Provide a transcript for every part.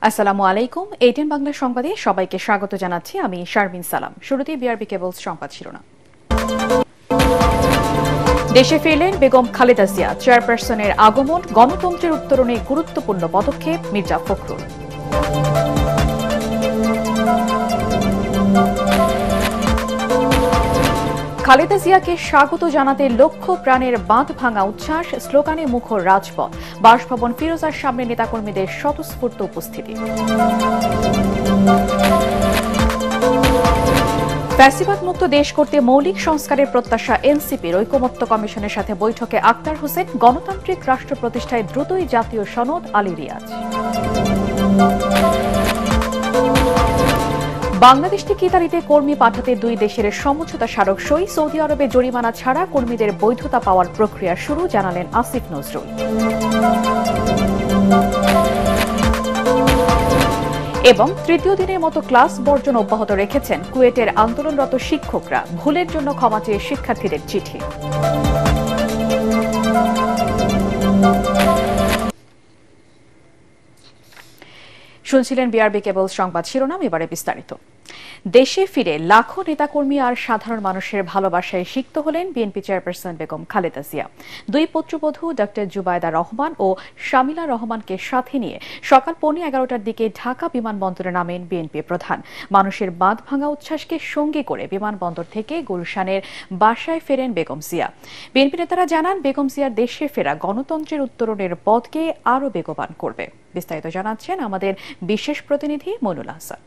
আসসালামু আলাইকুম। এটিএন বাংলা সংবাদে সবাইকে স্বাগত জানাচ্ছি আমি শারমিন সালাম। শুরুতেই বিআরবি কেবলস সংবাদ শিরোনাম। দেশে ফিরলেন বেগম খালেদা জিয়া, চেয়ারপারসনের আগমন গণতন্ত্রের উত্তরণে গুরুত্বপূর্ণ পদক্ষেপ মির্জা ফখরুল। খালেদা জিয়াকে স্বাগত জানাতে লক্ষ প্রাণের বাঁধ ভাঙা উচ্ছ্বাস, স্লোগানে মুখর রাজপথ, বাসভবন ফিরোজার সামনে নেতাকর্মীদের স্বতঃস্ফূর্ত উপস্থিতি। ফ্যাসিবাদ মুক্ত দেশ করতে মৌলিক সংস্কারের প্রত্যাশা এনসিপির। ঐকমত্য কমিশনের সাথে বৈঠকে আক্তার হোসেন। গণতান্ত্রিক রাষ্ট্র প্রতিষ্ঠায় দ্রুতই জাতীয় সনদ, আলী রিয়াজ। বাংলাদেশ থেকে ইতালিতে কর্মী পাঠাতে দুই দেশের সমঝোতা স্মারক সই। সৌদি আরবে জরিমানা ছাড়া কর্মীদের বৈধতা পাওয়ার প্রক্রিয়া শুরু, জানালেন আসিফ নজরুল। এবং তৃতীয় দিনের মতো ক্লাস বর্জন অব্যাহত রেখেছেন কুয়েটের আন্দোলনরত শিক্ষকরা। ভুলের জন্য ক্ষমা চেয়ে শিক্ষার্থীদের চিঠি। শুনছিলেন বিআরবি কেবল সংবাদ শিরোনাম, এবারে বিস্তারিত। দেশে ফিরে লাখো নেতাকর্মী আর সাধারণ মানুষের ভালোবাসায় সিক্ত হলেন বিএনপি চেয়ারপারসন বেগম খালেদা জিয়া। দুই পুত্রবধূ ডক্টর জুবায়দা রহমান ও শামিলা রহমানকে সাথে নিয়ে সকাল 11:15টার দিকে ঢাকা বিমানবন্দরে নামেন বিএনপি প্রধান। মানুষের বাঁধ ভাঙা উচ্ছ্বাসকে সঙ্গী করে বিমানবন্দর থেকে গুলশানের বাসায় ফেরেন বেগম জিয়া। বিএনপি নেতারা জানান, বেগম জিয়ার দেশে ফেরা গণতন্ত্রের উত্তরণের পথকে আরও বেগবান করবে। বিস্তারিত জানাচ্ছেন আমাদের বিশেষ প্রতিনিধি মইনুল হাসান।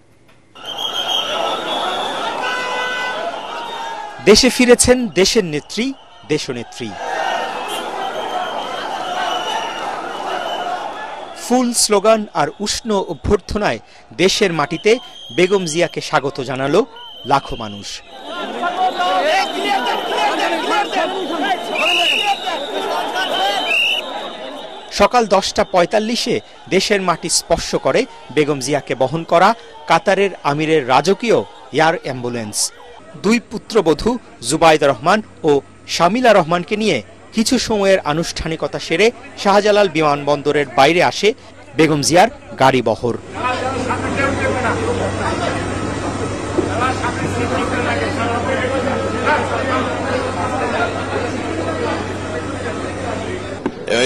দেশে ফিরেছেন দেশের নেত্রী, দেশনেত্রী। ফুল, স্লোগান আর উষ্ণ অভ্যর্থনায় দেশের মাটিতে বেগম জিয়াকে স্বাগত জানালো লাখো মানুষ। সকাল 10:45-এ দেশের মাটি স্পর্শ করে বেগম জিয়াকে বহন করা কাতারের আমিরের রাজকীয় এয়ার অ্যাম্বুলেন্স। দুই পুত্রবধূ জুবায়দা রহমান ও শামিলা রহমানকে নিয়ে কিছু সময়ের আনুষ্ঠানিকতা সেরে শাহজালাল বিমানবন্দরের বাইরে আসে বেগম জিয়ার গাড়ি বহর।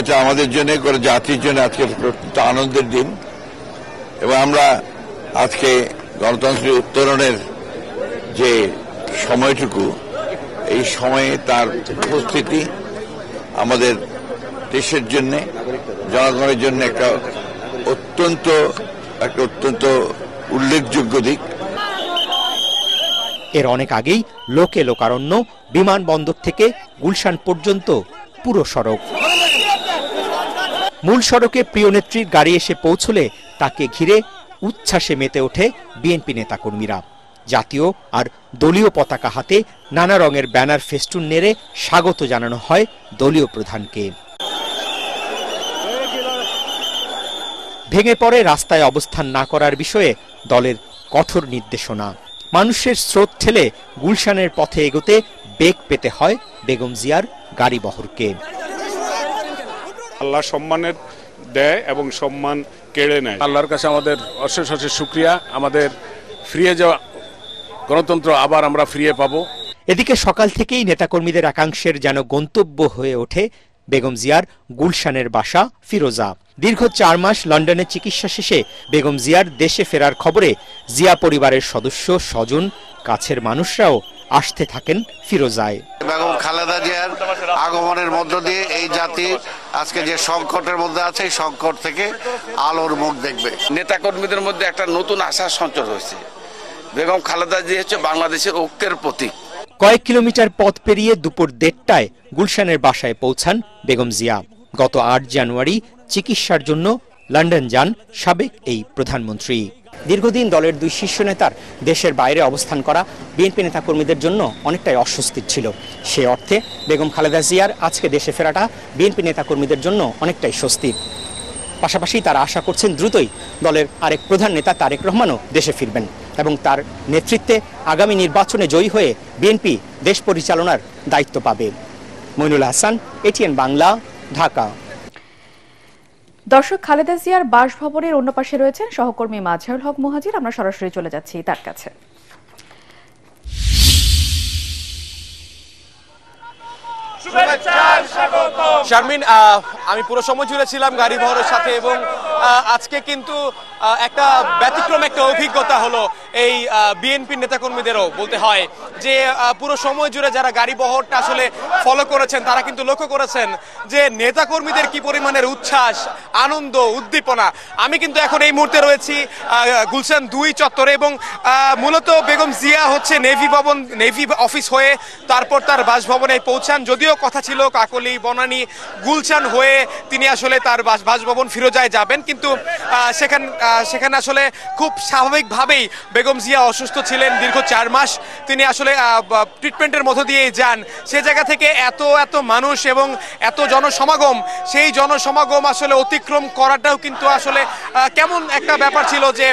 এটা আমাদের জন্য, জাতির জন্য আজকে আনন্দের দিন এবং আমরা আজকে গণতন্ত্রের উত্তরণের যে সময়টুকু, এই সময়ে তার উপস্থিতি আমাদের দেশের জন্য, জনগণের জন্য একটা অত্যন্ত উল্লেখযোগ্য দিক। এর অনেক আগেই লোকে লোকারণ্য, বিমানবন্দর থেকে গুলশান পর্যন্ত পুরো সড়ক। মূল সড়কে প্রিয় নেত্রীর গাড়ি এসে পৌঁছলে তাকে ঘিরে উচ্ছ্বাসে মেতে ওঠে বিএনপি নেতাকর্মীরা। জাতীয় আর দলীয় পতাকা হাতে নানা রঙের ব্যানার ফেস্টুন নেড়ে স্বাগত জানানো হয় দলীয় প্রধানকে। ভেঙে পড়ে রাস্তায় অবস্থান না করার বিষয়ে দলের কঠোর নির্দেশনা। মানুষের স্রোত ঠেলে গুলশানের পথে এগোতে বেগ পেতে হয় বেগম জিয়ার গাড়ি বহরকে। আল্লাহ সম্মানের দেয় এবং সম্মান কেড়ে নেয়। আল্লাহর কাছে আমাদের অশেষ অশেষ শুকরিয়া। আমাদের ফিরে যাওয়া গণতন্ত্র আবার আমরা ফিরিয়ে পাবো। এদিকে সকাল থেকেই নেতাকর্মীদের একাংশের যেন গন্তব্য হয়ে ওঠে বেগম জিয়ার গুলশানের বাসা ফিরোজা। দীর্ঘ 4 মাস লন্ডনে চিকিৎসা শেষে বেগম জিয়ার দেশে ফেরার খবরে জিয়া পরিবারের সদস্য, স্বজন, কাছের মানুষরাও আসতে থাকেন ফিরোজায়। বেগম খালেদা জিয়ার আগমনের মধ্য দিয়ে এই জাতি আজকে যে সংকটের মধ্যে আছে, এই সংকট থেকে আলোর মুখ দেখবে। নেতাকর্মীদের মধ্যে একটা নতুন আশার সঞ্চার হয়েছে। বেগম খালেদা জিয়া হচ্ছে বাংলাদেশের ঐক্যের প্রতীক। কয়েক কিলোমিটার পথ পেরিয়ে দুপুর 1:30টায় গুলশানের বাসায় পৌঁছান বেগম জিয়া। গত 8 জানুয়ারি চিকিৎসার জন্য লন্ডন যান সাবেক এই প্রধানমন্ত্রী। দীর্ঘদিন দলের দুই শীর্ষ নেতার দেশের বাইরে অবস্থান করা বিএনপি নেতাকর্মীদের জন্য অনেকটাই অস্বস্তির ছিল। সে অর্থে বেগম খালেদা জিয়ার আজকে দেশে ফেরাটা বিএনপি নেতাকর্মীদের জন্য অনেকটাই স্বস্তির। পাশাপাশি তারা আশা করছেন দ্রুতই দলের আরেক প্রধান নেতা তারেক রহমানও দেশে ফিরবেন এবং তার নেতৃত্বে আগামী নির্বাচনে জয়ী হয়ে বিএনপি দেশ পরিচালনার দায়িত্ব পাবে। মইনুল হাসান, এটিএন বাংলা, ঢাকা। দর্শক, খালেদা জিয়ার বাসভবনের অন্য পাশে রয়েছেন সহকর্মী মাজহারুল হক মুহাজির। আমরা সরাসরি চলে যাচ্ছি তার কাছে। শারমিন, আমি পুরো সময় জুড়ে ছিলাম গাড়ি বহরের সাথে এবং আজকে কিন্তু একটা ব্যতিক্রম একটা অভিজ্ঞতা হলো এই বিএনপির নেতাকর্মীদেরও বলতে হয় যে পুরো সময় জুড়ে যারা গাড়ি বহরটা আসলে ফলো করেছেন তারা কিন্তু লক্ষ্য করেছেন যে নেতাকর্মীদের কি পরিমাণের উচ্ছ্বাস, আনন্দ, উদ্দীপনা। আমি কিন্তু এখন এই মুহূর্তে রয়েছি গুলশান 2 চত্বরে এবং মূলত বেগম জিয়া হচ্ছে নেভি অফিস হয়ে তারপর তার বাসভবনে পৌঁছান। যদিও কথা ছিল কাকলী, বনানী, গুলশান হয়ে তিনি আসলে তার বাসভবন ফিরোজায় যাবেন, কিন্তু সেখানে আসলে খুব স্বাভাবিকভাবেই বেগম জিয়া অসুস্থ ছিলেন দীর্ঘ 4 মাস। তিনি আসলে ট্রিটমেন্টের মধ্য দিয়েই যান। সে জায়গা থেকে এত মানুষ এবং এত জনসমাগম, সেই জনসমাগম আসলে অতিক্রম করাটাও কিন্তু আসলে কেমন একটা ব্যাপার ছিল যে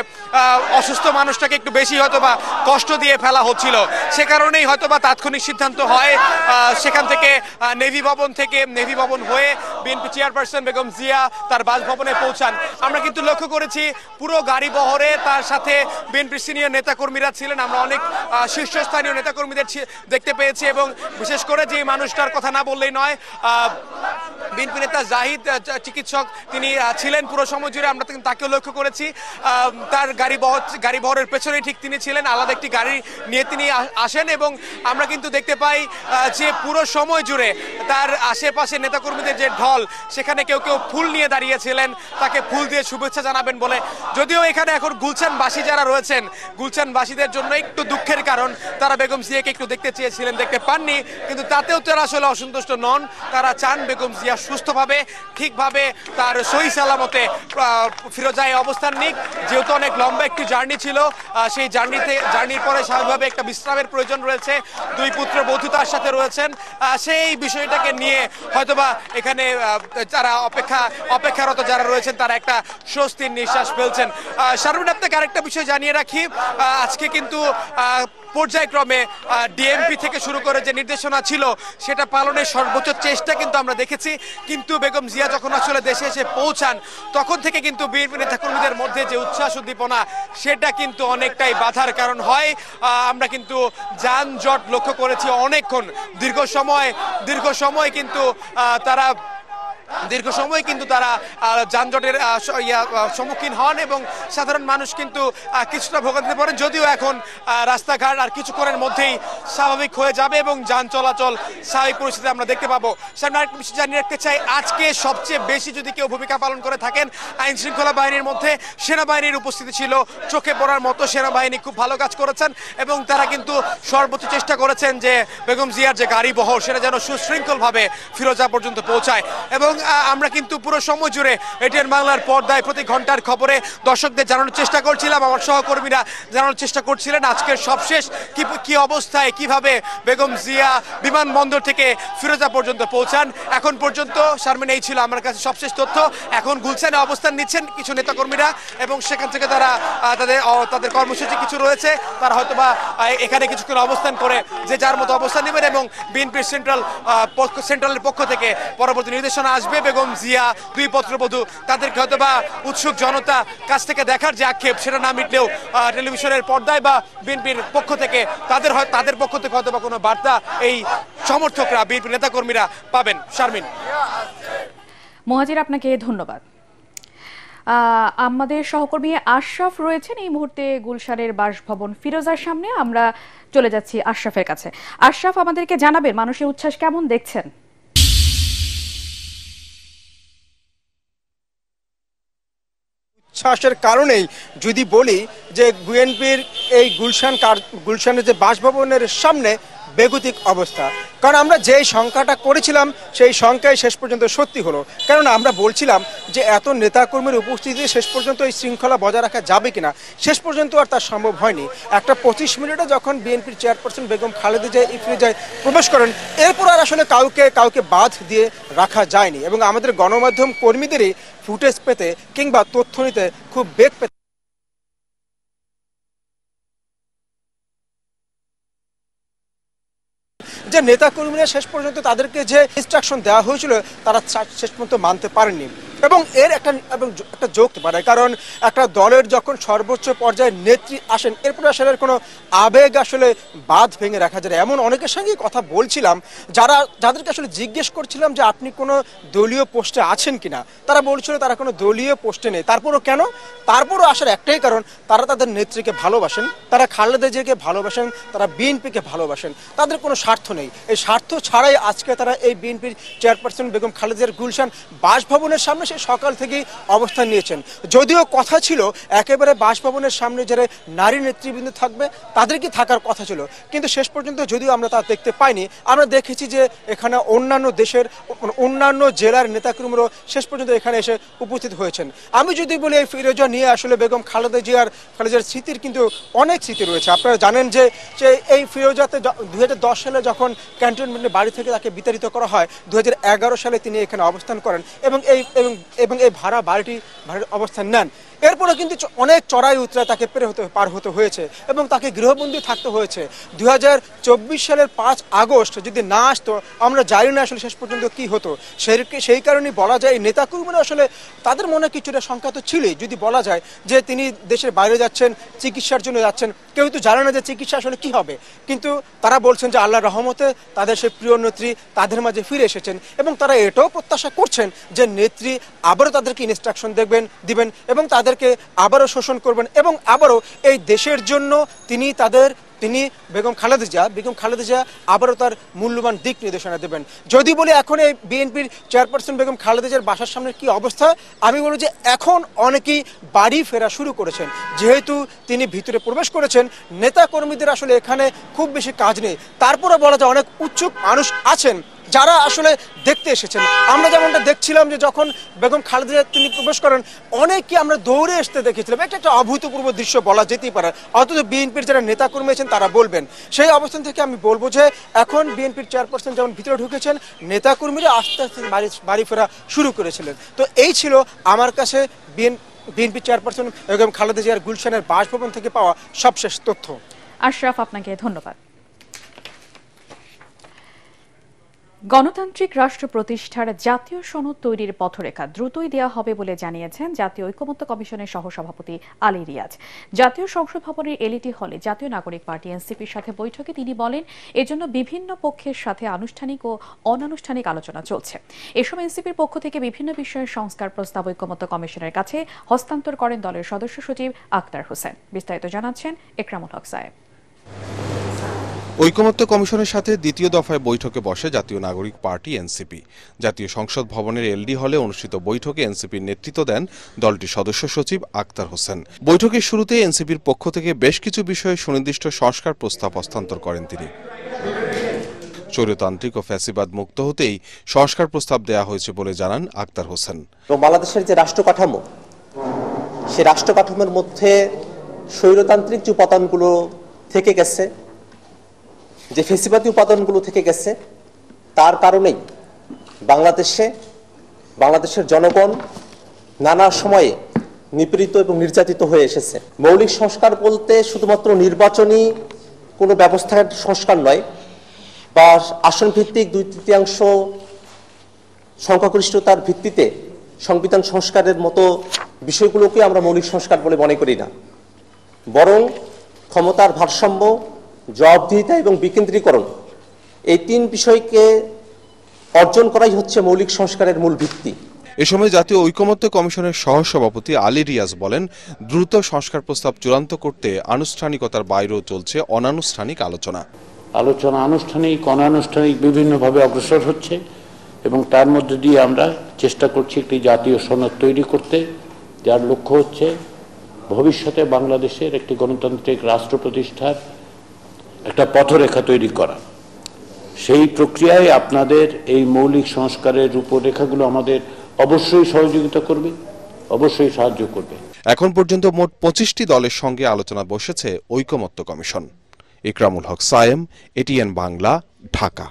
অসুস্থ মানুষটাকে একটু বেশি হয়তোবা কষ্ট দিয়ে ফেলা হচ্ছিল। সে কারণেই হয়তোবা তাৎক্ষণিক সিদ্ধান্ত হয় সেখান থেকে নেভি ভবন হয়ে বিএনপি চেয়ারপারসন বেগম জিয়া তার বাসভবনে পৌঁছান। আমরা কিন্তু লক্ষ্য করেছি পুরো গাড়ি বহরে তার সাথে বিএনপির সিনিয়র নেতাকর্মীরা ছিলেন। আমরা অনেক শীর্ষস্থানীয় নেতাকর্মীদের দেখতে পেয়েছি এবং বিশেষ করে যে মানুষটার কথা না বললেই নয়, বিএনপি নেতা জাহিদ চিকিৎসক, তিনি ছিলেন পুরো সময় জুড়ে। আমরা তাকেও লক্ষ্য করেছি। তার গাড়ি বহরের পেছনে ঠিক তিনি ছিলেন, আলাদা একটি গাড়ি নিয়ে তিনি আসেন এবং আমরা কিন্তু দেখতে পাই যে পুরো সময় জুড়ে তার আশেপাশে নেতাকর্মীদের যে ঢল, সেখানে কেউ ফুল নিয়ে দাঁড়িয়েছিলেন তাকে ফুল দিয়ে শুভেচ্ছা জানাবেন বলে। যদিও এখানে এখন গুলশানবাসী যারা রয়েছেন, গুলশানবাসীদের জন্য একটু দুঃখের কারণ, তারা বেগম জিয়াকে একটু দেখতে চেয়েছিলেন, দেখতে পাননি, কিন্তু তাতেও তারা আসলে অসন্তুষ্ট নন। তারা চান বেগম জিয়া সুস্থভাবে ঠিকভাবে তার সহি সালামতে ফিরোজায় অবস্থান নিক। যেহেতু অনেক লম্বা একটি জার্নি ছিল, সেই জার্নির পরে স্বাভাবিকভাবে একটা বিশ্রামের প্রয়োজন রয়েছে। 2 পুত্রবধূ তার সাথে রয়েছেন, সেই বিষয়টাকে নিয়ে হয়তোবা এখানে যারা অপেক্ষারত যারা রয়েছেন তারা একটা স্বস্তির নিঃশ্বাস ফেলছেন। শারমিন, আপনাকে আরেকটা বিষয় জানিয়ে রাখি, আজকে কিন্তু পর্যায়ক্রমে ডিএমপি থেকে শুরু করে যে নির্দেশনা ছিল সেটা পালনের সর্বোচ্চ চেষ্টা কিন্তু আমরা দেখেছি, কিন্তু বেগম জিয়া যখন আসলে দেশে এসে পৌঁছান তখন থেকে কিন্তু বিএনপি নেতাকর্মীদের মধ্যে যে উচ্ছ্বাস উদ্দীপনা সেটা কিন্তু অনেকটাই বাধার কারণ হয়। আমরা কিন্তু যানজট লক্ষ্য করেছি অনেকক্ষণ, দীর্ঘ সময় কিন্তু তারা যানজটের সম্মুখীন হন এবং সাধারণ মানুষ কিন্তু কিছুটা ভোগান্তিতে পড়েন। যদিও এখন রাস্তাঘাট আর কিছুক্ষণের মধ্যেই স্বাভাবিক হয়ে যাবে এবং যান চলাচল স্বাভাবিক পরিস্থিতি আমরা দেখতে পাবো। সামনে আরেকটা বিষয় জানিয়ে রাখতে চাই, আজকে সবচেয়ে বেশি যদি কেউ ভূমিকা পালন করে থাকেন আইন শৃঙ্খলা বাহিনীর মধ্যে, সেনাবাহিনীর উপস্থিতি ছিল চোখে পড়ার মতো। সেনাবাহিনী খুব ভালো কাজ করেছেন এবং তারা কিন্তু সর্বোচ্চ চেষ্টা করেছেন যে বেগম জিয়ার যে গাড়ি বহর সেটা যেন সুশৃঙ্খলভাবে ফিরোজা পর্যন্ত পৌঁছায়। এবং আমরা কিন্তু পুরো সময় জুড়ে এটিএন বাংলার পর্দায় প্রতি ঘন্টার খবরে দর্শকদের জানানোর চেষ্টা করছিলাম, আমার সহকর্মীরা জানানোর চেষ্টা করছিলেন আজকের সবশেষ কি অবস্থায় কিভাবে বেগম জিয়া বিমানবন্দর থেকে ফিরোজা পর্যন্ত পৌঁছান। এখন পর্যন্ত শারমিন এই ছিল আমার কাছে সবশেষ তথ্য। এখন গুলশানে অবস্থান নিচ্ছেন কিছু নেতাকর্মীরা এবং সেখান থেকে তারা তাদের কর্মসূচি কিছু রয়েছে, তারা হয়তোবা এখানে কিছুক্ষণ অবস্থান করে যে যার মতো অবস্থান নেবেন এবং বিএনপির সেন্ট্রালের পক্ষ থেকে পরবর্তী নির্দেশনা আসবে। বেগম জিয়া, 2 পুত্রবধূ, তাদেরকে হয়তোবা উৎসুক জনতা কাছ থেকে দেখার যে আক্ষেপ সেটা না মিটলেও টেলিভিশনের পর্দায় বা বিএনপির পক্ষ থেকে তাদের পক্ষ থেকে হয়তোবা কোনো বার্তা এই সমর্থকরা, বিএনপি নেতাকর্মীরা পাবেন। শারমিন। মুহাজির, আপনাকে ধন্যবাদ। আমাদের সহকর্মী আশরাফ রয়েছেন এই মুহূর্তে গুলশানের বাসভবন ফিরোজার সামনে। আমরা চলে যাচ্ছি আশরাফের কাছে। আশরাফ, আমাদেরকে জানাবেন মানুষের উচ্ছ্বাস কেমন দেখছেন? উচ্ছ্বাসের কারণেই যদি বলি যে বিএনপির এই গুলশানের যে বাসভবনের সামনে বেগতিক অবস্থা, কারণ আমরা যেই সংখ্যাটা করেছিলাম সেই সংখ্যাই শেষ পর্যন্ত সত্যি হলো। কারণ আমরা বলছিলাম যে এত নেতাকর্মীর উপস্থিতিতে শেষ পর্যন্ত এই শৃঙ্খলা বজায় রাখা যাবে কিনা, শেষ পর্যন্ত আর তা সম্ভব হয়নি। একটা 25 মিনিটে যখন বিএনপির চেয়ারপারসন বেগম খালেদা জিয়া এই ফিরোজায় প্রবেশ করেন, এরপর আর আসলে কাউকে বাদ দিয়ে রাখা যায়নি এবং আমাদের গণমাধ্যম কর্মীদেরই ফুটেজ পেতে কিংবা তথ্য নিতে খুব বেগ পেতে যে নেতাকর্মীরা শেষ পর্যন্ত তাদেরকে যে ইনস্ট্রাকশন দেওয়া হয়েছিল তারা শেষ পর্যন্ত মানতে পারেননি। এবং এর একটা যোগ বাড়ায়, কারণ একটা দলের যখন সর্বোচ্চ পর্যায়ে নেত্রী আসেন এরপরে আসলে কোনো আবেগ আসলে বাঁধ ভেঙে রাখা যায়। এমন অনেকের সঙ্গে কথা বলছিলাম যাদেরকে আসলে জিজ্ঞেস করছিলাম যে আপনি কোনো দলীয় পোস্টে আছেন কিনা, তারা বলছিল তারা কোনো দলীয় পোস্টে নেই। তারপরও আসার একটাই কারণ, তারা তাদের নেত্রীকে ভালোবাসেন, তারা খালেদা জিয়াকে ভালোবাসেন, তারা বিএনপিকে ভালোবাসেন, তাদের কোনো স্বার্থ নেই। এই স্বার্থ ছাড়াই আজকে তারা এই বিএনপির চেয়ারপারসন বেগম খালেদা জিয়ার গুলশান বাসভবনের সামনে সেই সকাল থেকেই অবস্থান নিয়েছেন। যদিও কথা ছিল একেবারে বাসভবনের সামনে যারা নারী নেতৃবৃন্দ থাকবে তাদেরকে থাকার কথা ছিল, কিন্তু শেষ পর্যন্ত যদিও আমরা তা দেখতে পাইনি। আমরা দেখেছি যে এখানে অন্যান্য দেশের অন্যান্য জেলার নেতাকর্মীরাও শেষ পর্যন্ত এখানে এসে উপস্থিত হয়েছেন। আমি যদি বলি এই ফিরোজা নিয়ে আসলে বেগম খালেদা জিয়ার স্মৃতির কিন্তু অনেক স্মৃতি রয়েছে। আপনারা জানেন যে এই ফিরোজাতে 2010 সালে যখন ক্যান্টনমেন্টের বাড়ি থেকে তাকে বিতাড়িত করা হয়, 2011 সালে তিনি এখানে অবস্থান করেন এবং এই বাড়ির অবস্থান নেন। এরপরে কিন্তু অনেক চড়াই উতরাই তাকে পার হতে হয়েছে এবং তাকে গৃহবন্দী থাকতে হয়েছে। 2024 সালের 5 আগস্ট যদি না আসতো আমরা জানি না আসলে শেষ পর্যন্ত কি হতো। সেই কারণেই বলা যায় নেতাকর্মীরা আসলে তাদের মনে কিছুটা শঙ্কা তো ছিলই। যদি বলা যায় যে তিনি দেশের বাইরে যাচ্ছেন, চিকিৎসার জন্য যাচ্ছেন, কেউ তো জানে না যে চিকিৎসা আসলে কি হবে, কিন্তু তারা বলছেন যে আল্লাহর রহমতে তাদের সেই প্রিয় নেত্রী তাদের মাঝে ফিরে এসেছেন এবং তারা এটাও প্রত্যাশা করছেন যে নেত্রী আবারও তাদেরকে ইনস্ট্রাকশন দিবেন এবং তাদেরকে আবারও শোষণ করবেন এবং আবারও এই দেশের জন্য তিনি বেগম খালেদা জিয়া আবারও তার মূল্যবান দিক নির্দেশনা দেবেন। যদি বলি এখন এই বিএনপির চেয়ারপারসন বেগম খালেদা জিয়ার বাসার সামনে কি অবস্থা, আমি বলব যে এখন অনেকেই বাড়ি ফেরা শুরু করেছেন। যেহেতু তিনি ভিতরে প্রবেশ করেছেন, নেতা কর্মীদের আসলে এখানে খুব বেশি কাজ নেই। তারপরে বলা যায় অনেক উৎসুক মানুষ আছেন যারা আসলে দেখতে এসেছেন। আমরা যেমনটা দেখছিলাম যে যখন বেগম খালেদা জিয়া তিনি প্রবেশ করেন অনেকে আমরা দৌড়ে আসতে দেখেছিলাম। একটা অভূতপূর্ব দৃশ্য বলা যেতেই পারে, অথচ বিএনপির যারা নেতাকর্মী আছেন তারা বলবেন। সেই অবস্থান থেকে আমি বলবো যে এখন বিএনপির চেয়ারপারসন যেমন ভিতরে ঢুকেছেন, নেতাকর্মীরা আস্তে আস্তে বাড়ি ফেরা শুরু করেছিলেন। তো এই ছিল আমার কাছে বিএনপি চেয়ারপারসন বেগম খালেদা জিয়ার গুলশানের বাসভবন থেকে পাওয়া সবশেষ তথ্য। আশরাফ, আপনাকে ধন্যবাদ। গণতান্ত্রিক রাষ্ট্র প্রতিষ্ঠার জাতীয় সনদ তৈরির পথরেখা দ্রুতই দেওয়া হবে বলে জানিয়েছেন জাতীয় ঐকমত্য কমিশনের সহসভাপতি আলী রিয়াজ। জাতীয় সংসদ ভবনের এলইডি হলে জাতীয় নাগরিক পার্টি এনসিপির সাথে বৈঠকে তিনি বলেন এজন্য বিভিন্ন পক্ষের সাথে আনুষ্ঠানিক ও অনানুষ্ঠানিক আলোচনা চলছে। এসব এনসিপির পক্ষ থেকে বিভিন্ন বিষয়ের সংস্কার প্রস্তাব ঐকমত্য কমিশনের কাছে হস্তান্তর করেন দলের সদস্য সচিব আক্তার হোসেন। বিস্তারিত জানাচ্ছেন একরামুল হক সাহেব। ঐকমত্য কমিশনের সাথে দ্বিতীয় দফায় বৈঠকে বসে জাতীয় নাগরিক পার্টি এনসিপি। জাতীয় সংসদ ভবনের এলডি হলে অনুষ্ঠিত বৈঠকে এনসিপির নেতৃত্ব দেন দলটির সদস্য সচিব আক্তার হোসেন। বৈঠকের শুরুতে এনসিপির পক্ষ থেকে বেশ কিছু বিষয়ে সুনির্দিষ্ট সংস্কার প্রস্তাব হস্তান্তর করেন তিনি। স্বৈরতান্ত্রিক ও ফ্যাসিবাদ মুক্ত হতেই সংস্কার প্রস্তাব দেওয়া হয়েছে বলে জানান আক্তার হোসেন। বাংলাদেশের যে রাষ্ট্রকাঠামো, সেই রাষ্ট্রকাঠামোর মধ্যে স্বৈরতান্ত্রিক যে উপাদানগুলো থেকে গেছে, যে ফ্যাসিবাদী উপাদানগুলো থেকে গেছে, তার কারণেই বাংলাদেশের জনগণ নানা সময়ে নিপীড়িত এবং নির্যাতিত হয়ে এসেছে। মৌলিক সংস্কার বলতে শুধুমাত্র নির্বাচনী কোনো ব্যবস্থার সংস্কার নয়, বা আসন ভিত্তিক 2/3 সংখ্যাগরিষ্ঠতার ভিত্তিতে সংবিধান সংস্কারের মতো বিষয়গুলোকে আমরা মৌলিক সংস্কার বলে মনে করি না, বরং ক্ষমতার ভারসাম্য, জবাবদিহিতা এবং বিকেন্দ্রীকরণ, এই 3 বিষয়কে অর্জন করাই হচ্ছে মৌলিক সংস্কারের মূল ভিত্তি। এ সময় জাতীয় ঐকমত্য কমিশনের সহসভাপতি আলী রিয়াজ বলেন, দ্রুত সংস্কার প্রস্তাব চূড়ান্ত করতে আনুষ্ঠানিকতার বাইরেও চলছে অনানুষ্ঠানিক আলোচনা। আনুষ্ঠানিক অনানুষ্ঠানিক বিভিন্নভাবে অগ্রসর হচ্ছে এবং তার মধ্যে দিয়ে আমরা চেষ্টা করছি একটি জাতীয় সনদ তৈরি করতে, যার লক্ষ্য হচ্ছে ভবিষ্যতে বাংলাদেশের একটি গণতান্ত্রিক রাষ্ট্র প্রতিষ্ঠার একটা পথরেখা তৈরি করা। সেই প্রক্রিয়ায় আপনাদের এই মৌলিক সংস্কারের রূপরেখাগুলো আমাদের অবশ্যই সহযোগিতা করবে, অবশ্যই সাহায্য করবে। এখন পর্যন্ত মোট 25টি দলের সঙ্গে আলোচনা বসেছে ঐকমত্য কমিশন। একরামুল হক সায়েম, এটিএন বাংলা, ঢাকা।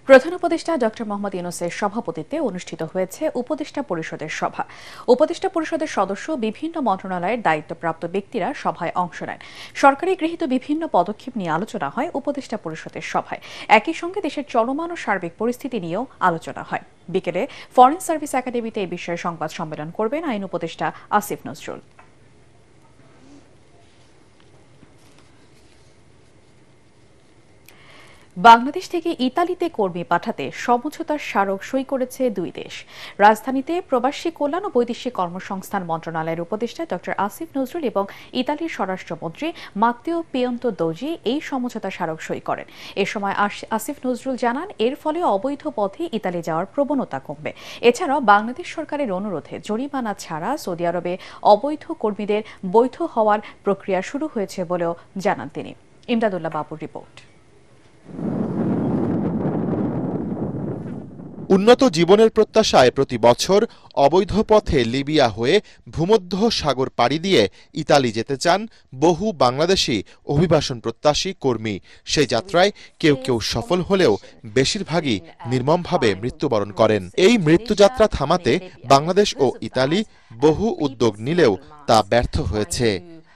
প্রধান উপদেষ্টা ডক্টর মোহাম্মদ ইউনূসের সভাপতিত্বে অনুষ্ঠিত হয়েছে উপদেষ্টা পরিষদের সভা। উপদেষ্টা পরিষদের সদস্য বিভিন্ন মন্ত্রণালয়ের দায়িত্বপ্রাপ্ত ব্যক্তিরা সভায় অংশ নেন। সরকারি গৃহীত বিভিন্ন পদক্ষেপ নিয়ে আলোচনা হয় উপদেষ্টা পরিষদের সভায়। একই সঙ্গে দেশের চলমান ও সার্বিক পরিস্থিতি নিয়েও আলোচনা হয়। বিকেলে ফরেন সার্ভিস একাডেমিতে এই বিষয়ে সংবাদ সম্মেলন করবেন আইন উপদেষ্টা আসিফ নজরুল। বাংলাদেশ থেকে ইতালিতে কর্মী পাঠাতে সমঝোতার স্মারক সই করেছে দুই দেশ। রাজধানীতে প্রবাসী কল্যাণ ও বৈদেশিক কর্মসংস্থান মন্ত্রণালয়ের উপদেষ্টা ডক্টর আসিফ নজরুল এবং ইতালির স্বরাষ্ট্রমন্ত্রী মাত্তেও পিয়েন্তো দৌজি এই সমঝোতা স্মারক সই করেন। এ সময় আসিফ নজরুল জানান, এর ফলে অবৈধ পথে ইতালি যাওয়ার প্রবণতা কমবে। এছাড়াও বাংলাদেশ সরকারের অনুরোধে জরিমানা ছাড়া সৌদি আরবে অবৈধ কর্মীদের বৈধ হওয়ার প্রক্রিয়া শুরু হয়েছে বলেও জানান তিনি। ইমদাদুল্লাহ বাবুর রিপোর্ট। উন্নত জীবনের প্রত্যাশায় প্রতি বছর অবৈধ পথে লিবিয়া হয়ে ভূমধ্য সাগর পাড়ি দিয়ে ইতালি যেতে চান বহু বাংলাদেশি অভিবাসন প্রত্যাশী কর্মী। সেই যাত্রায় কেউ কেউ সফল হলেও বেশিরভাগই নির্মমভাবে মৃত্যুবরণ করেন। এই মৃত্যুযাত্রা থামাতে বাংলাদেশ ও ইতালি বহু উদ্যোগ নিলেও তা ব্যর্থ হয়েছে।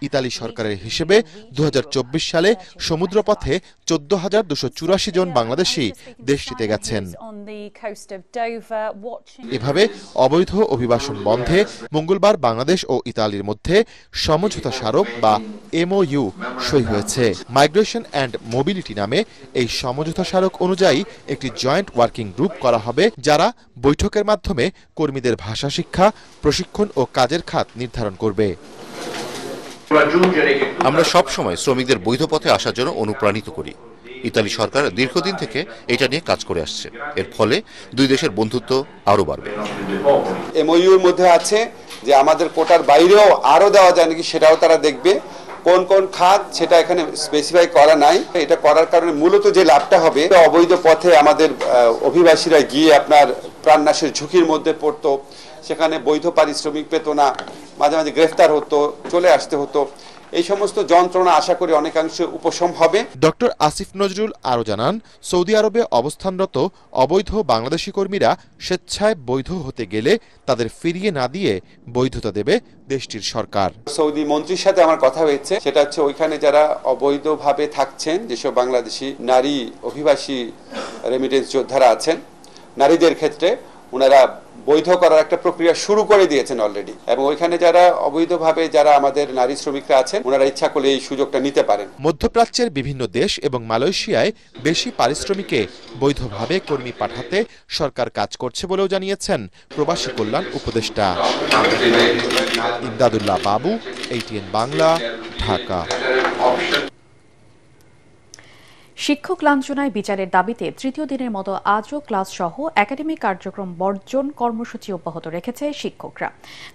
ইতালি সরকারের হিসেবে ২০২৪ সালে সমুদ্রপথে ১৪,২৮৪ জন বাংলাদেশি দেশটিতে গেছেন। এভাবে অবৈধ অভিবাসন বন্ধে মঙ্গলবার বাংলাদেশ ও ইতালির মধ্যে সমঝোতা স্মারক বা MOU সই হয়েছে। মাইগ্রেশন অ্যান্ড মোবিলিটি নামে এই সমঝোতা স্মারক অনুযায়ী একটি জয়েন্ট ওয়ার্কিং গ্রুপ করা হবে, যারা বৈঠকের মাধ্যমে কর্মীদের ভাষা শিক্ষা, প্রশিক্ষণ ও কাজের খাত নির্ধারণ করবে। আমরা সব সময় শ্রমিকদের বৈধ পথে আসার জন্য অনুপ্রাণিত করি। ইতালি সরকার দীর্ঘদিন থেকে এটা নিয়ে কাজ করে আসছে। এর ফলে দুই দেশের বন্ধুত্ব আরো বাড়বে। MOUর মধ্যে আছে যে আমাদের কোটার বাইরেও আরো দেওয়া যায় নাকি সেটাও তারা দেখবে। কোন কোন খাত সেটা এখানে স্পেসিফাই করা নাই। এটা করার কারণে মূলত যে লাভটা হবে, অবৈধ পথে আমাদের অভিবাসীরা গিয়ে আপনার প্রাণনাশের ঝুঁকির মধ্যে পড়তো, সেখানে বৈধ পারিশ্রমিক পেত না, মাঝে মাঝে গ্রেফতার হতো, চলে আসতে হতো। এই সমস্ত যন্ত্রণা আশা করি অনেকাংশে উপশম হবে। ডক্টর আসিফ নজরুল আরও জানান, সৌদি আরবে অবস্থানরত অবৈধ বাংলাদেশি কর্মীরা স্বেচ্ছায় বৈধ হতে গেলে তাদের ফিরিয়ে না দিয়ে বৈধতা দেবে দেশটির সরকার। সৌদি মন্ত্রীর সাথে আমার কথা হয়েছে, সেটা হচ্ছে ওইখানে যারা অবৈধভাবে থাকছেন, যেসব বাংলাদেশি নারী অভিবাসী রেমিটেন্স যোদ্ধারা আছেন, নারীদের ক্ষেত্রে ওনারা বৈধ করার একটা প্রক্রিয়া শুরু করে দিয়েছেন অলরেডি। এবং ওইখানে যারা অবৈধভাবে যারা আমাদের নারী শ্রমিকরা আছেন, ওনারা ইচ্ছা করলে এই সুযোগটা নিতে পারেন। মধ্যপ্রাচ্যের বিভিন্ন দেশ এবং মালয়েশিয়ায় বেশি পারিশ্রমিকে বৈধভাবে কর্মী পাঠাতে সরকার কাজ করছে বলেও জানিয়েছেন প্রবাসী কল্যাণ উপদেষ্টা। ইমদাদুল্লাহ বাবু, ATN বাংলা, ঢাকা। শিক্ষক লাঞ্ছনায় বিচারের দাবিতে তৃতীয় দিনের মতো আজও ক্লাস সহ একাডেমিক কার্যক্রম বর্জন কর্মসূচি অব্যাহত রেখেছে শিক্ষকরা।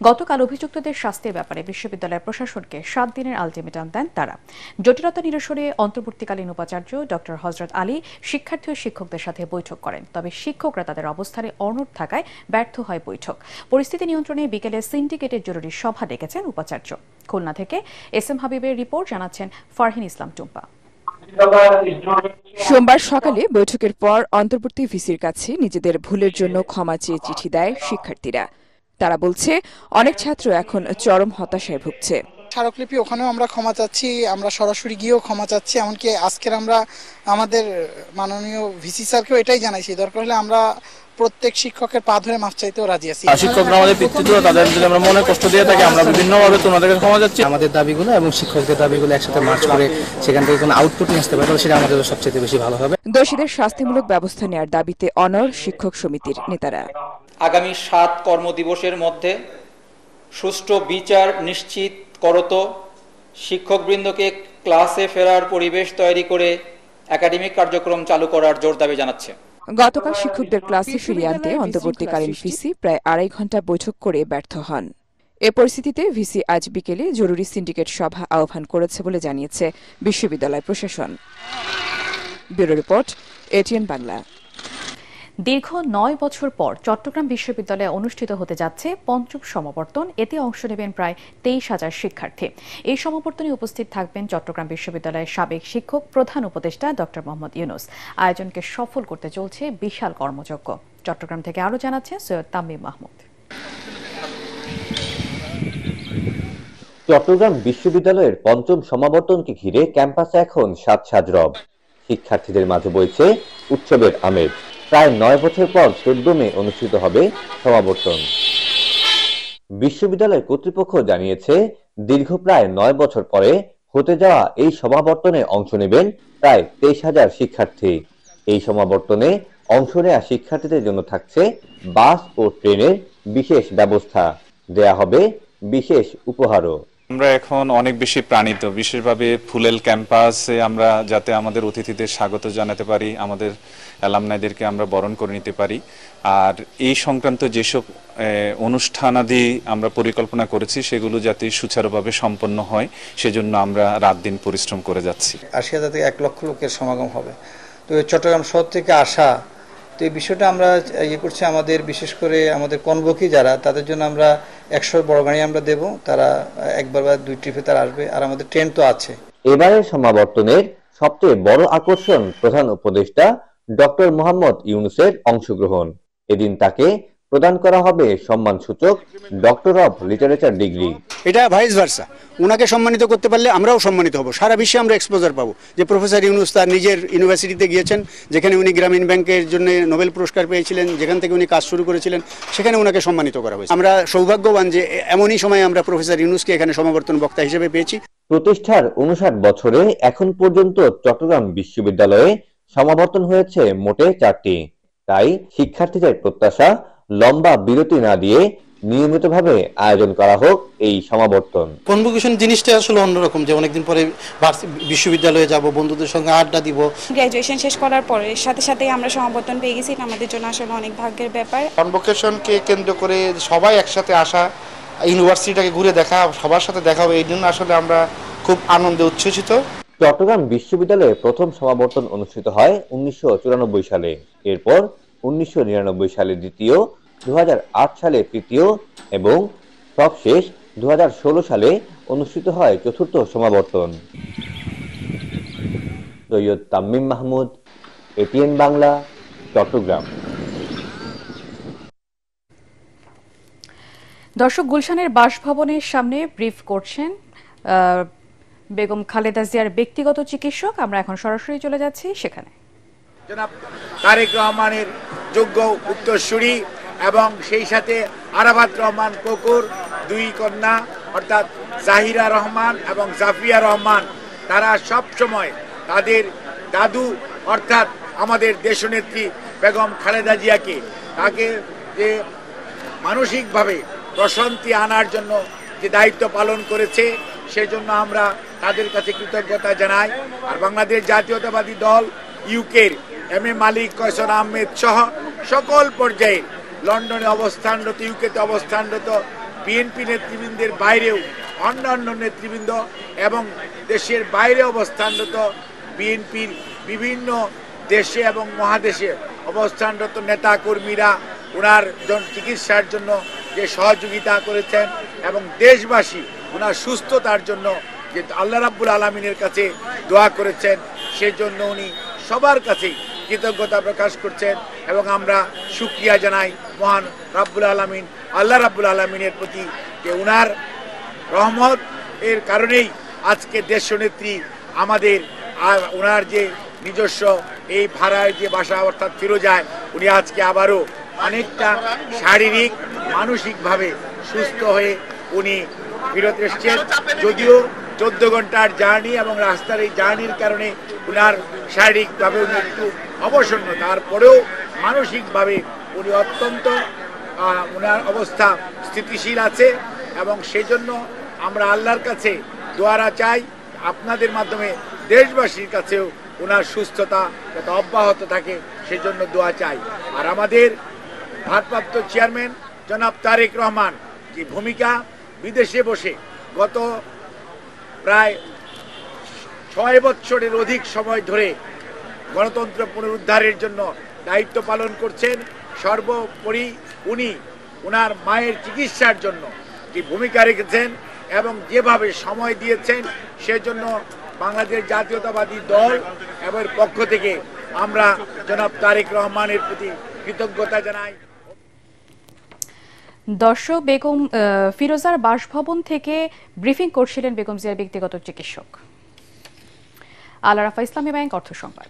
গতকাল অভিযুক্তদের শাস্তির ব্যাপারে বিশ্ববিদ্যালয় প্রশাসনকে ৭ দিনের আলটিমেটাম দেন তারা। জটিলতা নিরসনে অন্তর্বর্তীকালীন উপাচার্য ডক্টর হযরত আলী শিক্ষার্থী ও শিক্ষকদের সাথে বৈঠক করেন, তবে শিক্ষকরা তাদের অবস্থানে অনড় থাকায় ব্যর্থ হয় বৈঠক। পরিস্থিতি নিয়ন্ত্রণে বিকেলে সিন্ডিকেটের জরুরি সভা ডেকেছেন উপাচার্য। খুলনা থেকে SM হাবিবের রিপোর্ট, জানাচ্ছেন ফারহিন ইসলাম টুম্পা। সোমবার সকালে বৈঠকের পর অন্তর্বর্তী ভিসির কাছে নিজেদের ভুলের জন্য ক্ষমা চেয়ে চিঠি দেয় শিক্ষার্থীরা। তারা বলছে, অনেক ছাত্র এখন চরম হতাশায় ভুগছে। স্মারকলিপি ওখানেও আমরা ক্ষমা চাচ্ছি, আমরা সরাসরি গিয়েও ক্ষমা চাচ্ছি। এমনকি আজকের আমরা আমাদের মাননীয় ভিসি স্যারকেও এটাই জানাইছি, দরকার হলে আমরা প্রত্যেক শিক্ষকের পা ধরে মাফ চাইতেও রাজি আছি। শিক্ষকরা আমাদের পিতৃত্ব, তাদের যদি আমরা মনে কষ্ট দিয়ে থাকি, আমরা বিভিন্নভাবে তোমাদেরকে ক্ষমা চাচ্ছি। আমাদের দাবিগুলো এবং শিক্ষকদের দাবিগুলো একসাথে মার্চ করে সেখান থেকে কোনো আউটপুট নিয়ে আসতে পারে, তাহলে সেটা আমাদের সবচেয়ে বেশি ভালো হবে। দোষীদের শাস্তিমূলক ব্যবস্থা নেওয়ার দাবিতে অনড় শিক্ষক সমিতির নেতারা। আগামী ৭ কর্মদিবসের মধ্যে সুষ্ঠু বিচার নিশ্চিত করত, শিক্ষকবৃন্দকে ক্লাসে ফেরার পরিবেশ তৈরি করে একাডেমিক কার্যক্রম চালু করার জোর দাবি জানাচ্ছে। গতকাল শিক্ষকদের ক্লাসে ফিরিয়ে আনতে অন্তর্বর্তীকালীন ভিসি প্রায় ২.৫ ঘণ্টা বৈঠক করে ব্যর্থ হন। এ পরিস্থিতিতে ভিসি আজ বিকেলে জরুরি সিন্ডিকেট সভা আহ্বান করেছে বলে জানিয়েছে বিশ্ববিদ্যালয় প্রশাসন। Bureau report, ATN Bangla. দীর্ঘ 9 বছর পর চট্টগ্রাম বিশ্ববিদ্যালয়ে অনুষ্ঠিত হতে যাচ্ছে পঞ্চম সমাবর্তন। এতে অংশ নেবেন প্রায় 23,000 শিক্ষার্থী। এই সমাবর্তনে উপস্থিত থাকবেন চট্টগ্রাম বিশ্ববিদ্যালয়ের সাবেক শিক্ষক প্রধান উপদেষ্টা ডক্টর মোহাম্মদ ইউনুস। আয়োজনকে সফল করতে চলছে বিশাল কর্মযজ্ঞ। চট্টগ্রাম থেকে আরো জানাচ্ছেন সৈয়দ তামিম মাহমুদ। চট্টগ্রাম বিশ্ববিদ্যালয়ের পঞ্চম সমাবর্তনকে ঘিরে ক্যাম্পাসে এখন সাজ রব। শিক্ষার্থীদের মাঝে বইছে উৎসবের আমেজ। প্রায় 9 বছর পর 14 মে অনুষ্ঠিত হবে সমাবর্তন। বিশ্ববিদ্যালয় কর্তৃপক্ষ জানিয়েছে, দীর্ঘ প্রায় 9 বছর পরে হতে যাওয়া এই সমাবর্তনে অংশ নেবেন প্রায় 23,000 শিক্ষার্থী। এই সমাবর্তনে অংশ নেওয়া শিক্ষার্থীদের জন্য থাকছে বাস ও ট্রেনের বিশেষ ব্যবস্থা, দেয়া হবে বিশেষ উপহারও। আমরা এখন অনেক বেশি প্রাণিত, বিশেষভাবে ফুলেল ক্যাম্পাসে আমরা যাতে আমাদের অতিথিদের স্বাগত জানাতে পারি, আমাদের অ্যালামনাইদেরকে আমরা বরণ করে নিতে পারি। আর এই সংক্রান্ত যেসব অনুষ্ঠানাদি আমরা পরিকল্পনা করেছি সেগুলো যাতে সুচারুভাবে সম্পন্ন হয় সেজন্য আমরা রাত দিন পরিশ্রম করে যাচ্ছি। 80,000 থেকে 1 লক্ষ লোকের সমাগম হবে। তো চট্টগ্রাম শহর থেকে আসা, তো এই বিষয়টা আমরা করছি। আমাদের বিশেষ করে আমাদের কনভোকি যারা, তাদের জন্য আমরা 100 বড় গাড়ি আমরা দেব, তারা একবার বা 2 ট্রিপে তারা আসবে। আর আমাদের ট্রেন তো আছে। এবারের সমাবর্তনের সবচেয়ে বড় আকর্ষণ প্রধান উপদেষ্টা ডক্টর মোহাম্মদ ইউনুসের অংশগ্রহণ। এদিন তাকে প্রদান করা হবে সম্মানসূচক ডক্টর অব লিটারেচার ডিগ্রি। এটা ভাইস ভার্সা, ওনাকে সম্মানিত করতে পারলে আমরাও সম্মানিত হব। সারা বিশ্বে আমরা এক্সপোজার পাবো যে প্রফেসর ইউনুস তার নিজের ইউনিভার্সিটিতে গিয়েছেন, যেখানে উনি গ্রামীণ ব্যাংকের জন্য নোবেল পুরস্কার পেয়েছিলেন, যেখান থেকে উনি কাজ শুরু করেছিলেন, সেখানে ওনাকে সম্মানিত করা হয়েছে। আমরা সৌভাগ্যবান যে এমনই সময় আমরা প্রফেসর ইউনুসকে এখানে সমাবর্তন বক্তা হিসেবে পেয়েছি। প্রতিষ্ঠার 59 বছরে এখন পর্যন্ত চট্টগ্রাম বিশ্ববিদ্যালয়ে সমাবর্তন হয়েছে মোটে 4টি। তাই শিক্ষার্থীদের প্রত্যাশা, লম্বা বিরতি না দিয়ে নিয়মিতভাবে আয়োজন করা হোক এই সমাবর্তন। কনভোকেশন জিনিসটা আসলে অন্যরকম, যে অনেকদিন পরে বিশ্ববিদ্যালয়ে যাব, বন্ধুদের সঙ্গে আড্ডা দিব। গ্র্যাজুয়েশন শেষ করার পরে সাথে সাথে আমরা সমাবর্তন পেয়ে গেছি, আমাদের জন্য আসলে অনেক ভাগ্যের ব্যাপার। কনভোকেশনকে কেন্দ্র করে সবাই একসাথে আসা, ইউনিভার্সিটিটাকে ঘুরে দেখা, সবার সাথে দেখা হবে, এই জন্য আসলে আমরা খুব আনন্দে উচ্ছ্বসিত। চট্টগ্রাম বিশ্ববিদ্যালয়ে প্রথম সমাবর্তন অনুষ্ঠিত হয় 1994 সালে। এরপর 1999 সালে দ্বিতীয়, 2008 সালে তৃতীয় এবং সবশেষ 2016 সালে অনুষ্ঠিত হয় চতুর্থ সমাবর্তন। সৈয়দ তামিম মাহমুদ, এটিএন বাংলা, চট্টগ্রাম। দর্শক, গুলশানের বাসভবনের সামনে ব্রিফ করছেন বেগম খালেদা জিয়ার ব্যক্তিগত চিকিৎসক। আমরা এখন সরাসরি চলে যাচ্ছি সেখানে। জনাব তারেক রহমানের যোগ্য উত্তরসূরি এবং সেই সাথে আরাফাত রহমান কোকুর 2 কন্যা, অর্থাৎ জাহিরা রহমান এবং জাফিয়া রহমান, তারা সব সময় তাদের দাদু অর্থাৎ আমাদের দেশনেত্রী বেগম খালেদা জিয়াকে, তাকে যে মানসিকভাবে প্রশান্তি আনার জন্য যে দায়িত্ব পালন করেছে, সেজন্য আমরা তাদের কাছে কৃতজ্ঞতা জানাই। আর বাংলাদেশ জাতীয়তাবাদী দল, ইউকের এম এ মালিক, কয়সর আহমেদ সহ সকল পর্যায়ে লন্ডনে অবস্থানরত, ইউকেতে অবস্থানরত বিএনপি নেতৃবৃন্দের বাইরেও অন্যান্য নেতৃবৃন্দ এবং দেশের বাইরে অবস্থানরত বিএনপির বিভিন্ন দেশে এবং মহাদেশে অবস্থানরত নেতা কর্মীরা ওনার চিকিৎসার জন্য যে সহযোগিতা করেছেন এবং দেশবাসী ওনার সুস্থতার জন্য যে আল্লাহ রাব্বুল আলামিনের কাছে দোয়া করেছেন, সেজন্য উনি সবার কাছেই কৃতজ্ঞতা প্রকাশ করছেন এবং আমরা শুকরিয়া জানাই মহান রাব্বুল আলামিন, আল্লাহ রাব্বুল আলামিনের প্রতি, যে উনার রহমত এর কারণেই আজকে দেশনেত্রী আমাদের ওনার যে নিজস্ব এই ভাড়ার যে বাসা অর্থাৎ ফিরোজায়, উনি আজকে আবারও অনেকটা শারীরিক মানসিকভাবে সুস্থ হয়ে উনি ফিরত এসছেন। যদিও 14 ঘন্টার জার্নি এবং রাস্তার এই জার্নির কারণে উনার শারীরিকভাবে উনি একটু অবসন্ন, তারপরেও মানসিকভাবে উনি অত্যন্ত উনার অবস্থা স্থিতিশীল আছে এবং সেজন্য আমরা আল্লাহর কাছে দোয়ারা চাই, আপনাদের মাধ্যমে দেশবাসীর কাছেও ওনার সুস্থতা যাতে অব্যাহত থাকে সেজন্য দোয়া চাই। আর আমাদের ভারপ্রাপ্ত চেয়ারম্যান জনাব তারেক রহমান যে ভূমিকা, বিদেশে বসে গত প্রায় 6 বছরের অধিক সময় ধরে গণতন্ত্র পুনরুদ্ধারের জন্য দায়িত্ব পালন করছেন। সর্বোপরি উনি ওনার মায়ের চিকিৎসার জন্য যে ভূমিকা রেখেছেন এবং যেভাবে সময় দিয়েছেন, সেজন্য বাংলাদেশ জাতীয়তাবাদী দল এবং পক্ষ থেকে আমরা জনাব তারেক রহমানের প্রতি কৃতজ্ঞতা জানাই। দর্শক, বেগম ফিরোজার বাসভবন থেকে ব্রিফিং করছিলেন বেগম জিয়ার ব্যক্তিগত চিকিৎসক। আল আরাফা ইসলামী ব্যাংক অর্থ সংবাদ।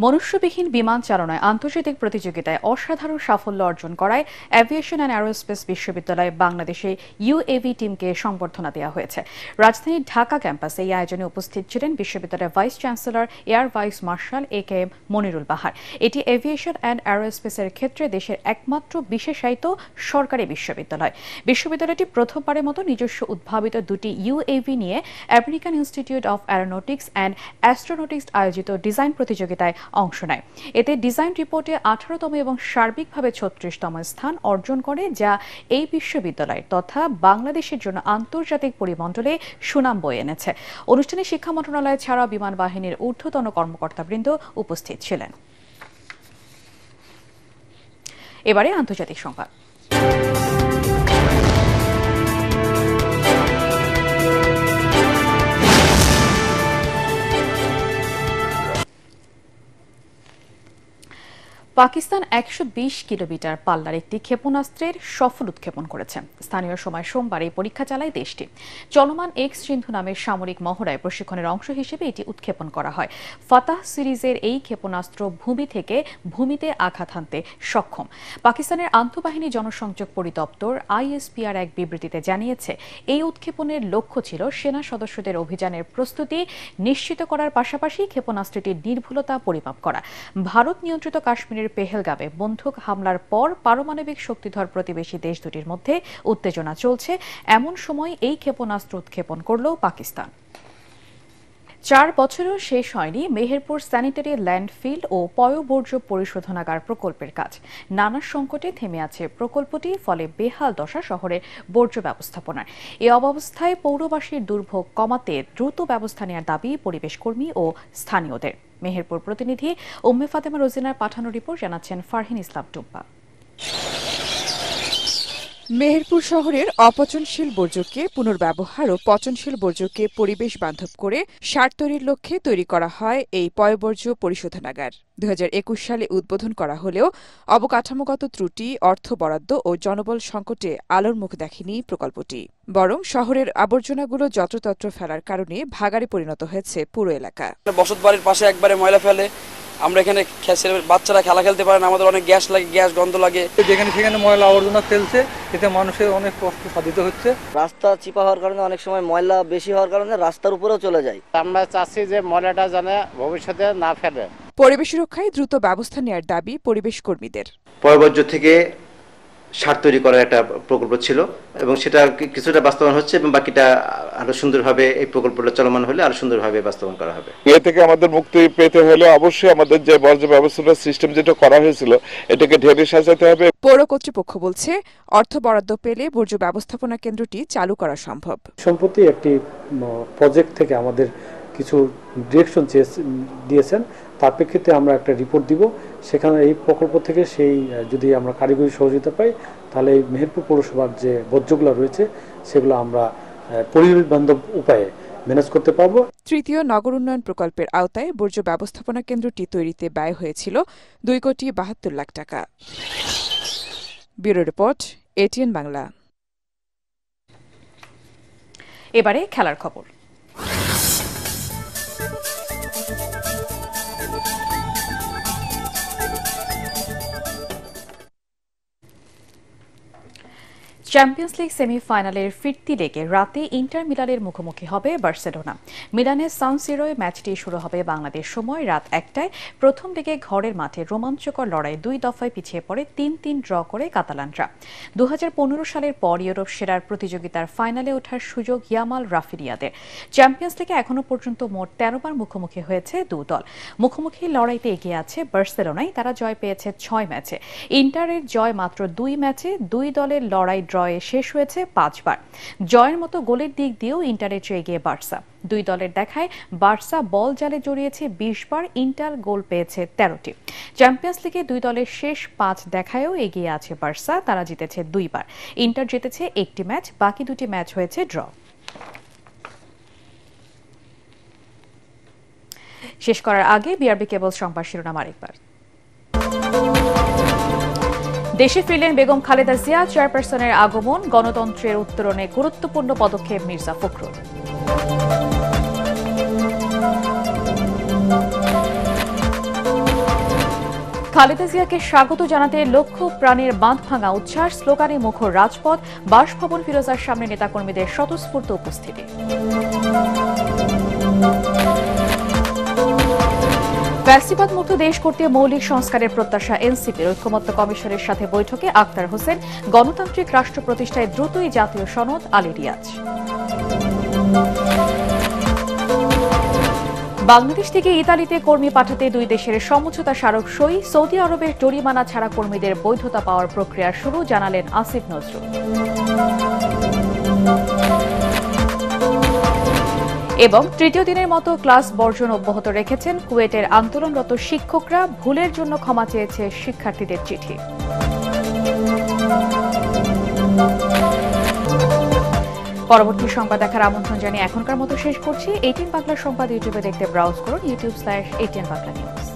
মনুষ্যবিহীন বিমান চালনায় আন্তর্জাতিক প্রতিযোগিতায় অসাধারণ সাফল্য অর্জন করায় এভিয়েশন অ্যান্ড অ্যারোস্পেস বিশ্ববিদ্যালয় বাংলাদেশে ইউএভি টিমকে সংবর্ধনা দেওয়া হয়েছে। রাজধানীর ঢাকা ক্যাম্পাসে এই আয়োজনে উপস্থিত ছিলেন বিশ্ববিদ্যালয়ের vice chancellor air vice marshal AKM Monirul Bahar. এটি এভিয়েশন অ্যান্ড অ্যারোস্পেসের ক্ষেত্রে দেশের একমাত্র বিশেষায়িত সরকারি বিশ্ববিদ্যালয়। বিশ্ববিদ্যালয়টি প্রথমবারের মতো নিজস্ব উদ্ভাবিত দুটি ইউএভি নিয়ে American Institute of Aeronautics and Astronautics আয়োজিত ডিজাইন প্রতিযোগিতায় অংশ নেয়। এতে ডিজাইন রিপোর্টে 18তম এবং সার্বিকভাবে 36তম স্থান অর্জন করে, যা এই বিশ্ববিদ্যালয় তথা বাংলাদেশের জন্য আন্তর্জাতিক পরিমণ্ডলে সুনাম বয়ে এনেছে। অনুষ্ঠানে শিক্ষা মন্ত্রণালয় ছাড়াও বিমান বাহিনীর ঊর্ধ্বতন কর্মকর্তাবৃন্দ উপস্থিত ছিলেন। এবারে আন্তর্জাতিক সংবাদ। পাকিস্তান 120 কিলোমিটার পাল্লার একটি ক্ষেপণাস্ত্রের সফল উৎক্ষেপণ করেছে। স্থানীয় সময় সোমবার এই পরীক্ষা চালায় দেশটি। চলমান এক্স সিন্ধু নামের সামরিক মহড়ায় প্রশিক্ষণের অংশ হিসেবে এটি উৎক্ষেপণ করা হয়। ফাতাহ সিরিজের এই ক্ষেপণাস্ত্র ভূমি থেকে ভূমিতে আঘাত হানতে সক্ষম। পাকিস্তানের আন্তঃবাহিনী জনসংযোগ পরিদপ্তর ISPR এক বিবৃতিতে জানিয়েছে, এই উৎক্ষেপণের লক্ষ্য ছিল সেনা সদস্যদের অভিযানের প্রস্তুতি নিশ্চিত করার পাশাপাশি ক্ষেপণাস্ত্রটির নির্ভুলতা পরিমাপ করা। ভারত নিয়ন্ত্রিত কাশ্মীরের পেহেলগামে বন্দুক হামলার পর পারমাণবিক শক্তিধর প্রতিবেশী দেশ দুটির মধ্যে উত্তেজনা চলছে। এমন সময় এই ক্ষেপণাস্ত্র উৎক্ষেপণ করল পাকিস্তান। 4 বছরেও শেষ হয়নি মেহেরপুর স্যানিটারি ল্যান্ডফিল ও পয়ঃবর্জ্য পরিশোধনাগার প্রকল্পের কাজ। নানা সংকটে থেমে আছে প্রকল্পটি, ফলে বেহাল দশা শহরের বর্জ্য ব্যবস্থাপনার। এই অবস্থায় পৌরবাসীর দুর্ভোগ কমাতে দ্রুত ব্যবস্থা নেওয়ার দাবি পরিবেশকর্মী ও স্থানীয়দের। মেহেরপুর প্রতিনিধি উম্মে ফাতেমা রোজিনার পাঠানো রিপোর্ট জানাচ্ছেন ফারহিন ইসলাম টুম্পা। মেহেরপুর শহরের অপচনশীল বর্জ্যকে পুনর্ব্যবহার ও পচনশীল বর্জ্যকে পরিবেশ বান্ধব করে সার তৈরির লক্ষ্যে তৈরি করা হয় এই পয়ঃবর্জ্য পরিশোধনাগার। 2021 সালে উদ্বোধন করা হলেও অবকাঠামোগত ত্রুটি, অর্থ বরাদ্দ ও জনবল সংকটে আলোর মুখ দেখেনি প্রকল্পটি। বরং শহরের আবর্জনাগুলো যত্রতত্র ফেলার কারণে ভাগাড়ে পরিণত হয়েছে পুরো এলাকা। বসত বাড়ির পাশে একবারে ময়লা ফেলে, আমরা এখানে বাচ্চারা খেলা খেলতে পারে না, আমাদের অনেক গ্যাস লাগে, গ্যাস গন্ধ লাগে। যেখানে সেখানে ময়লা আবর্জনা ফেলছে, এতে মানুষের অনেক কষ্ট সাধিত হচ্ছে। রাস্তা চিপা হওয়ার কারণে অনেক সময় ময়লা বেশি হওয়ার কারণে রাস্তার উপরেও চলে যায়। আমরা চাচ্ছি যে ময়লাটা যেন ভবিষ্যতে না ফেলে। পরিবেশ রক্ষায় দ্রুত ব্যবস্থা নেওয়ার দাবি পরিবেশ কর্মীদের। পয়ঃবর্জ্য থেকে সার তৈরি করার একটা প্রকল্প ছিল এবং সেটা কিছুটা বাস্তবায়ন হচ্ছে এবং বাকিটা আরো সুন্দরভাবে এই প্রকল্পটা চলমান হলে আরো সুন্দরভাবে বাস্তবায়ন করা হবে। এ থেকে আমাদের মুক্তি পেতে হলে অবশ্যই আমাদের যে বর্জ্য ব্যবস্থাপনার সিস্টেম যেটা করা হয়েছিল এটাকে ঢেলে সাজাতে হবে। পৌর কর্তৃপক্ষ বলছে, অর্থ বরাদ্দ পেলে বর্জ্য ব্যবস্থাপনা কেন্দ্রটি চালু করা সম্ভব। সম্প্রতি একটি প্রজেক্ট থেকে আমাদের কিছু ডিরেকশন দিয়েছেন, তার প্রেক্ষিতে আমরা একটা রিপোর্ট দিব। সেখানে এই প্রকল্প থেকে সেই যদি আমরা কারিগরি সহযোগিতা পাই, তাহলে এই মেহেরপুর পৌরসভার যে বর্জ্যগুলো রয়েছে সেগুলো আমরা পরিবেশ বান্ধব উপায়ে ম্যানেজ করতে পারবো। তৃতীয় নগর উন্নয়ন প্রকল্পের আওতায় বর্জ্য ব্যবস্থাপনা কেন্দ্রটি তৈরিতে ব্যয় হয়েছিল 2,72 লাখ টাকা। Bureau report, ATN Bangla. এবারে খেলার খবর। চ্যাম্পিয়ন্স লিগ সেমিফাইনালের ফিরতি লেগে রাতে ইন্টার মিলানের মুখোমুখি হবে বার্সেলোনা। মিলানের সান সিরোয় ম্যাচটি শুরু হবে বাংলাদেশ সময় রাত 1টায়। প্রথম লেগে ঘরের মাঠে রোমাঞ্চকর লড়াই 2 দফায় পিছিয়ে পড়ে 3-3 ড্র করে কাতালানরা। 2015 সালের পর ইউরোপ সেরার প্রতিযোগিতার ফাইনালে ওঠার সুযোগ ইয়ামাল রাফিনিয়াদের। চ্যাম্পিয়ন্স লিগে এখনো পর্যন্ত মোট 13 বার মুখোমুখি হয়েছে দু দল। মুখোমুখি লড়াইতে এগিয়ে আছে বার্সেলোনায়, তারা জয় পেয়েছে 6 ম্যাচে। ইন্টারের জয় মাত্র 2 ম্যাচে। 2 দলের লড়াই ড্র ড্রয়ে শেষ হয়েছে 5 বার। জয়ের মতো গোলের দিক দিয়েও ইন্টারের চেয়ে এগিয়ে বার্সা। দুই দলের দেখায় বার্সা বল জালে জড়িয়েছে 20 বার, ইন্টার গোল পেয়েছে 13টি। চ্যাম্পিয়ন্স লিগে দুই দলের শেষ 5 দেখায়ও এগিয়ে আছে বার্সা, তারা জিতেছে 2 বার। ইন্টার জিতেছে 1টি ম্যাচ, বাকি 2টি ম্যাচ হয়েছে ড্র। শেষ করার আগে বিআরবি কেবল সংবাদ শিরোনাম আরেকবার। দেশে ফিরলেন বেগম খালেদা জিয়া, চেয়ারপারসনের আগমন গণতন্ত্রের উত্তরণে গুরুত্বপূর্ণ পদক্ষেপ মির্জা ফখরুল। খালেদা জিয়াকে স্বাগত জানাতে লক্ষ প্রাণের বাঁধ ভাঙা উচ্ছ্বাস, স্লোগানে মুখর রাজপথ, বাসভবন ফিরোজার সামনে নেতাকর্মীদের স্বতঃস্ফূর্ত উপস্থিতি। ফ্যাসিবাদ মুক্ত দেশ করতে মৌলিক সংস্কারের প্রত্যাশা এনসিপির। ঐক্যমত্য কমিশনের সাথে বৈঠকে আক্তার হোসেন, গণতান্ত্রিক রাষ্ট্র প্রতিষ্ঠায় দ্রুতই জাতীয় সনদ, আলী রিয়াজ। বাংলাদেশ থেকে ইতালিতে কর্মী পাঠাতে দুই দেশের সমঝোতা স্মারক সই, সৌদি আরবের জরিমানা ছাড়া কর্মীদের বৈধতা পাওয়ার প্রক্রিয়া শুরু, জানালেন আসিফ নজরুল। এবং তৃতীয় দিনের মতো ক্লাস বর্জন অব্যাহত রেখেছেন কুয়েটের আন্দোলনরত শিক্ষকরা, ভুলের জন্য ক্ষমা চেয়েছে শিক্ষার্থীদের চিঠি। পরবর্তী সংবাদ দেখার আমন্ত্রণ জানিয়ে এখনকার মতো শেষ করছি। ATN বাংলা সংবাদ ইউটিউবে দেখতে ব্রাউজ করুন youtube/ATN Bangla News।